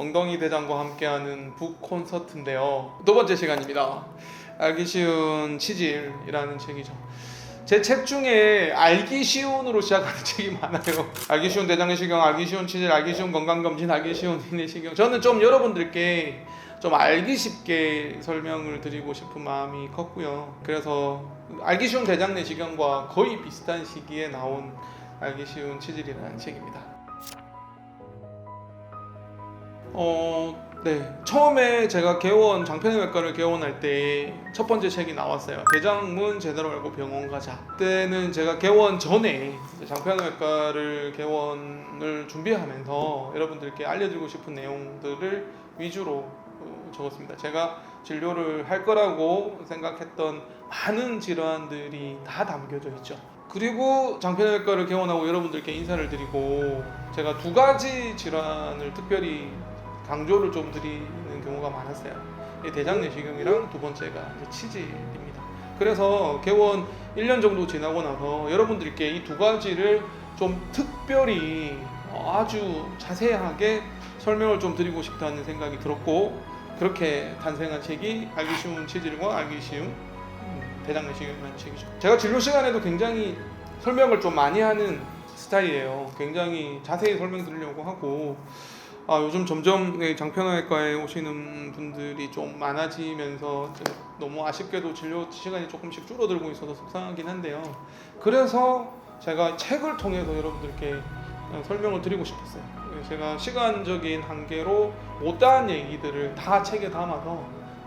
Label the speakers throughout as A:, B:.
A: 엉덩이 대장과 함께하는 북 콘서트인데요. 두 번째 시간입니다. 알기 쉬운 치질이라는 책이죠. 제 책 중에 알기 쉬운으로 시작하는 책이 많아요. 알기 쉬운 대장내시경, 알기 쉬운 치질, 알기 쉬운 건강검진, 알기 쉬운 내시경. 저는 좀 여러분들께 좀 알기 쉽게 설명을 드리고 싶은 마음이 컸고요. 그래서 알기 쉬운 대장내시경과 거의 비슷한 시기에 나온 알기 쉬운 치질이라는 책입니다. 네. 처음에 제가 장편외과를 개원할 때 첫 번째 책이 나왔어요. 대장문 제대로 알고 병원 가자. 그때는 제가 개원 전에 장편외과를 개원을 준비하면서 여러분들께 알려드리고 싶은 내용들을 위주로 적었습니다. 제가 진료를 할 거라고 생각했던 많은 질환들이 다 담겨져 있죠. 그리고 장편외과를 개원하고 여러분들께 인사를 드리고 제가 두 가지 질환을 특별히 강조를 좀 드리는 경우가 많았어요. 대장내시경이랑 두 번째가 이제 치질입니다. 그래서 개원 1년 정도 지나고 나서 여러분들께 이 두 가지를 좀 특별히 아주 자세하게 설명을 좀 드리고 싶다는 생각이 들었고, 그렇게 탄생한 책이 알기 쉬운 치질과 알기 쉬운 대장내시경이라는 책이죠. 제가 진료 시간에도 굉장히 설명을 좀 많이 하는 스타일이에요. 굉장히 자세히 설명드리려고 하고, 요즘 점점 장편외과에 오시는 분들이 좀 많아지면서 너무 아쉽게도 진료 시간이 조금씩 줄어들고 있어서 속상하긴 한데요. 그래서 제가 책을 통해서 여러분들께 설명을 드리고 싶었어요. 제가 시간적인 한계로 못다한 얘기들을 다 책에 담아서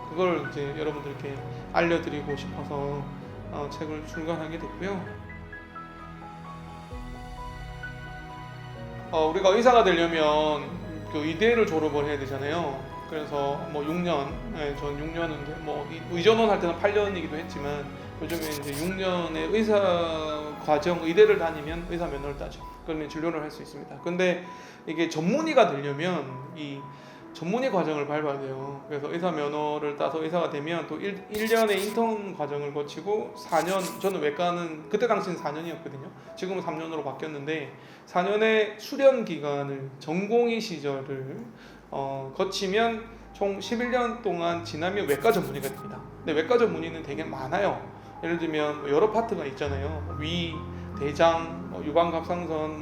A: 그걸 이제 여러분들께 알려드리고 싶어서 책을 출간하게 됐고요. 우리가 의사가 되려면 그 의대를 졸업을 해야 되잖아요. 그래서 뭐 6년, 전 6년인데 뭐 의전원 할 때는 8년이기도 했지만 요즘에 이제 6년의 의사 과정, 의대를 다니면 의사 면허를 따죠. 그러면 진료를 할 수 있습니다. 근데 이게 전문의가 되려면 이 전문의 과정을 밟아야 돼요. 그래서 의사 면허를 따서 의사가 되면 또 1년의 인턴 과정을 거치고 4년, 저는 외과는 그때 당시는 4년이었거든요. 지금은 3년으로 바뀌었는데 4년의 수련 기간을, 전공의 시절을 거치면 총 11년 동안 지나면 외과 전문의가 됩니다. 근데 외과 전문의는 되게 많아요. 예를 들면 여러 파트가 있잖아요. 위, 대장, 유방갑상선,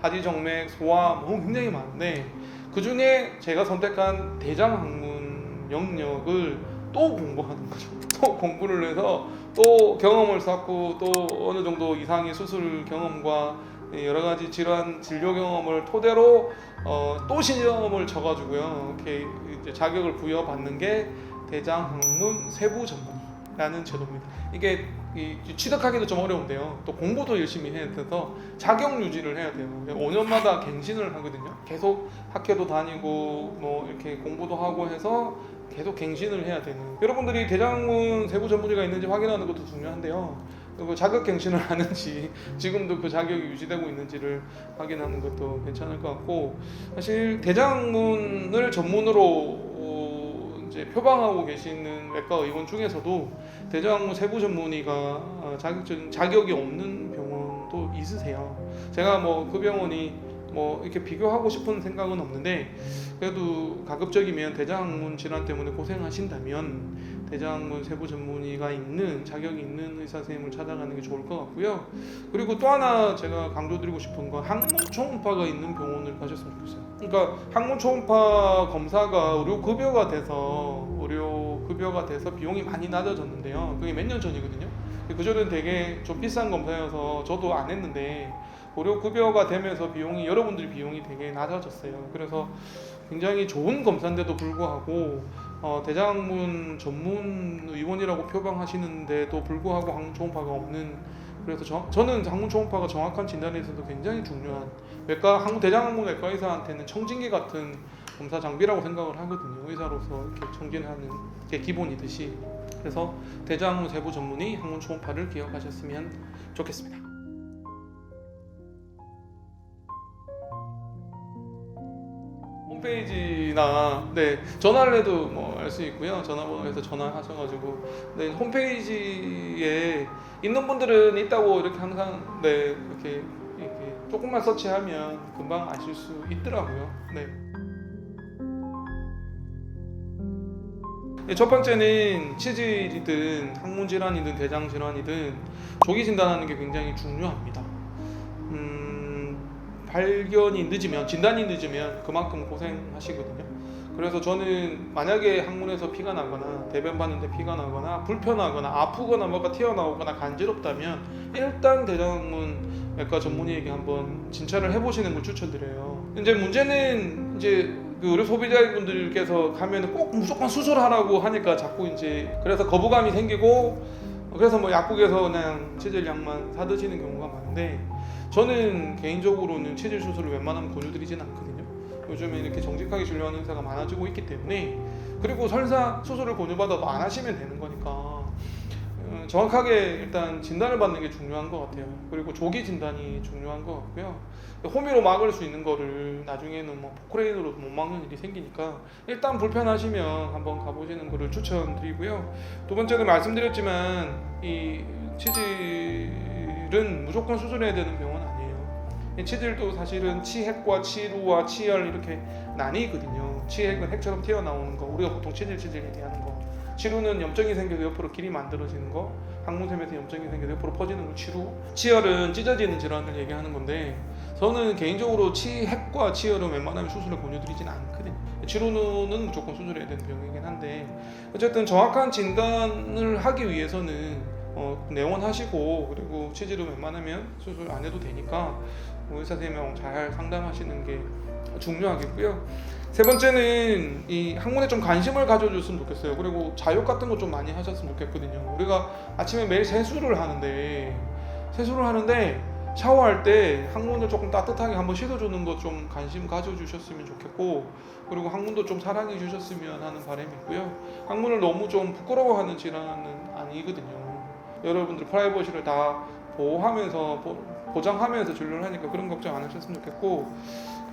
A: 하지정맥, 소화, 굉장히 많은데 그 중에 제가 선택한 대장학문 영역을 또 공부하는 거죠. 또 공부를 해서 또 경험을 쌓고 또 어느 정도 이상의 수술 경험과 여러 가지 질환 진료 경험을 토대로 또 시험을 쳐가지고요. 이렇게 이제 자격을 부여받는 게 대장학문 세부 전문의라는 제도입니다. 이게 취득하기도 좀 어려운데요. 또 공부도 열심히 해야 돼서 자격 유지를 해야 돼요. 5년마다 갱신을 하거든요. 계속 학회도 다니고 뭐 이렇게 공부도 하고 해서 계속 갱신을 해야 되는. 여러분들이 대장문 세부 전문의가 있는지 확인하는 것도 중요한데요. 그리고 자격 갱신을 하는지 지금도 그 자격이 유지되고 있는지를 확인하는 것도 괜찮을 것 같고, 사실 대장문을 전문으로 이제 표방하고 계시는 외과 의원 중에서도 대장학문 세부 전문의가 자격이 없는 병원도 있으세요. 제가 그 병원이 이렇게 비교하고 싶은 생각은 없는데, 그래도 가급적이면 대장학문 질환 때문에 고생하신다면 대장학문 세부 전문의가 있는 자격이 있는 의사 선생님을 찾아가는 게 좋을 것 같고요. 그리고 또 하나 제가 강조드리고 싶은 건 항문 초음파가 있는 병원을 가셨으면 좋겠어요. 그러니까 항문 초음파 검사가 의료 급여가 돼서 비용이 많이 낮아졌는데요. 그게 몇 년 전이거든요. 그전엔 되게 좀 비싼 검사여서 저도 안 했는데 의료 급여가 되면서 여러분들 비용이 되게 낮아졌어요. 그래서 굉장히 좋은 검사인데도 불구하고 대장학문 전문 의원이라고 표방하시는데도 불구하고 항문 초음파가 없는, 그래서 저는 항문 초음파가 정확한 진단에 있어서 굉장히 중요한 대장학문 외과 의사한테는 청진기 같은 검사 장비라고 생각을 하거든요. 의사로서 이렇게 청진하는 게 기본이듯이. 그래서 대장학문 세부 전문의 항문 초음파를 기억하셨으면 좋겠습니다. 홈페이지나 전화를 해도 알 수 있고요. 전화번호에서 전화하셔가지고 홈페이지에 있는 분들은 있다고 이렇게 항상 이렇게 조금만 서치하면 금방 아실 수 있더라고요. 첫 번째는 치질이든 항문 질환이든 대장 질환이든 조기 진단하는 게 굉장히 중요합니다. 발견이 늦으면, 진단이 늦으면 그만큼 고생하시거든요. 그래서 저는 만약에 항문에서 피가 나거나 대변 봤는데 피가 나거나 불편하거나 아프거나 뭐가 튀어나오거나 간지럽다면 일단 대장문 외과 전문의에게 한번 진찰을 해보시는 걸 추천드려요. 이제 문제는 이제 그 의료 소비자분들께서 가면 꼭 무조건 수술하라고 하니까 자꾸 이제 그래서 거부감이 생기고, 그래서 뭐 약국에서 그냥 치질 약만 사 드시는 경우가 많은데, 저는 개인적으로는 치질 수술을 웬만하면 권유드리진 않거든요. 요즘에 이렇게 정직하게 진료하는 의사가 많아지고 있기 때문에, 그리고 설사 수술을 권유받아도 안 하시면 되는 거니까 정확하게 일단 진단을 받는 게 중요한 것 같아요. 그리고 조기 진단이 중요한 것 같고요. 호미로 막을 수 있는 거를 나중에는 뭐 포크레인으로 못 막는 일이 생기니까 일단 불편하시면 한번 가보시는 거를 추천드리고요. 두 번째는 말씀드렸지만 이 치질은 무조건 수술해야 되는 병은 아니에요. 이 치질도 사실은 치핵과 치루와 치열 이렇게 나뉘거든요. 치핵은 핵처럼 튀어나오는 거, 우리가 보통 치질 얘기하는 거. 치루는 염증이 생겨서 옆으로 길이 만들어지는 거, 항문샘에서 염증이 생겨서 옆으로 퍼지는 거 치루. 치열은 찢어지는 질환을 얘기하는 건데, 저는 개인적으로 치핵과 치열은 웬만하면 수술을 권유드리진 않거든요. 치루는 무조건 수술해야 되는 병이긴 한데, 어쨌든 정확한 진단을 하기 위해서는 내원하시고, 그리고 치질은 웬만하면 수술 안 해도 되니까 의사 선생님이랑 잘 상담하시는 게 중요하겠고요. 세 번째는 이 항문에 좀 관심을 가져줬으면 좋겠어요. 그리고 자욕 같은 거 좀 많이 하셨으면 좋겠거든요. 우리가 아침에 매일 세수를 하는데 샤워할 때 항문을 조금 따뜻하게 한번 씻어주는 거 좀 관심 가져주셨으면 좋겠고, 그리고 항문도 좀 사랑해 주셨으면 하는 바람이 있고요. 항문을 너무 좀 부끄러워하는 질환은 아니거든요. 여러분들 프라이버시를 다 보장하면서 진료를 하니까 그런 걱정 안 하셨으면 좋겠고,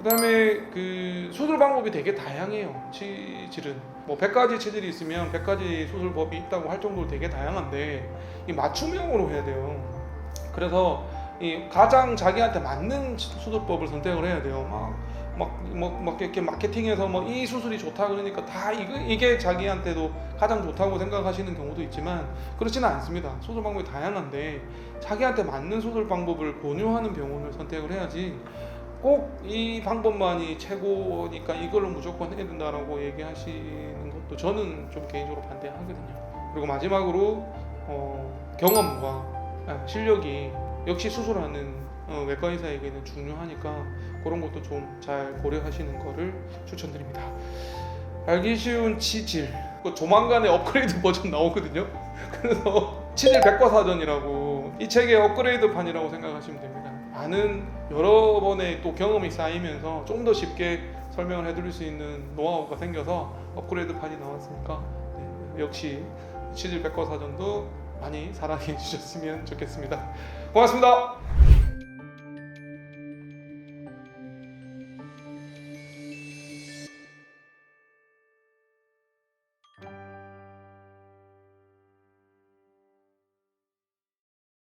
A: 그 다음에 그 수술 방법이 되게 다양해요. 치질은 뭐 100가지 치질이 있으면 100가지 수술법이 있다고 할 정도로 되게 다양한데, 이 맞춤형으로 해야 돼요. 그래서 이 가장 자기한테 맞는 수술법을 선택을 해야 돼요. 막 이렇게 마케팅에서 뭐 이 수술이 좋다 그러니까 다 이게 자기한테도 가장 좋다고 생각하시는 경우도 있지만, 그렇지는 않습니다. 수술 방법이 다양한데 자기한테 맞는 수술 방법을 권유하는 병원을 선택을 해야지, 꼭 이 방법만이 최고니까 이걸로 무조건 해야 된다라고 얘기하시는 것도 저는 좀 개인적으로 반대하거든요. 그리고 마지막으로 경험과 실력이 역시 수술하는 외과 의사에게는 중요하니까 그런 것도 좀 잘 고려하시는 거를 추천드립니다. 알기 쉬운 치질, 조만간에 업그레이드 버전 나오거든요. 그래서 치질 백과사전이라고, 이 책의 업그레이드판이라고 생각하시면 됩니다. 많은 여러 번의 또 경험이 쌓이면서 좀 더 쉽게 설명을 해드릴 수 있는 노하우가 생겨서 업그레이드판이 나왔으니까 역시 치질 백과사전도 많이 사랑해 주셨으면 좋겠습니다. 고맙습니다.